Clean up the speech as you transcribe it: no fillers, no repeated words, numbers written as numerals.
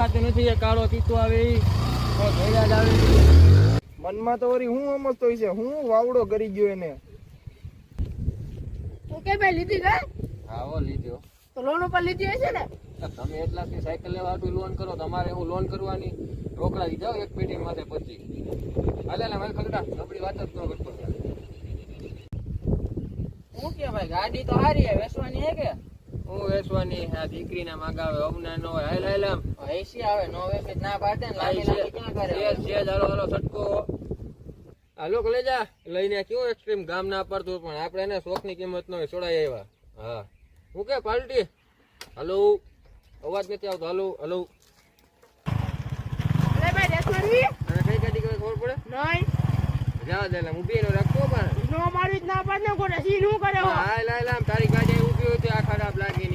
દેખાતું નથી. એ કાળો તીતો આવે ઈ ભેગા જ આવે. મનમાં તો વળી હું સમજતો છે, હું વાવડો કરી ગયો એને. તું કે ભાઈ લીધી કે? હા હો લીધો. તો લોન ઉપર લીધી હશે ને? તમે એટલાથી સાયકલ લેવા આટલું લોન કરો, તમારે હું લોન કરવાની રોકડા દીધા એક પેટી માથે 25. હાલે મારી ખગડા આપણી વાત જ ન કરતો. હું કે ભાઈ ગાડી તો સારી હે, વેચવાની હે કે? હું વેચવાની આ દીકરીના માગાવે અવના નો હોય. હાલ આમ એસી આવે નો વેચે ના પાડે ને લાગી લાગી ક્યાં કરે? સેજ હાલો હાલો સટકો હાલો લઈ જા લઈને કેવું એક્સ્ટ્રીમ ગામ ના પડતું પણ આપણે એને શોખની કિંમત નો છોડાઈ આવ્યા. હા હું કે પાલટી હલો અવાજ નથી આવતો. હલો હલો અરે ભાઈ વેચવાની અને કઈ ગાડી કઈ ખબર પડે નહીં જવા દે હું બે રાખતો પણ નો મારી જ ના પાડે ને કોને સી નું કરે હો? હાલ હાલ આમ તારી ગાડી ઉભી હોય તો આ ખરાબ લાગી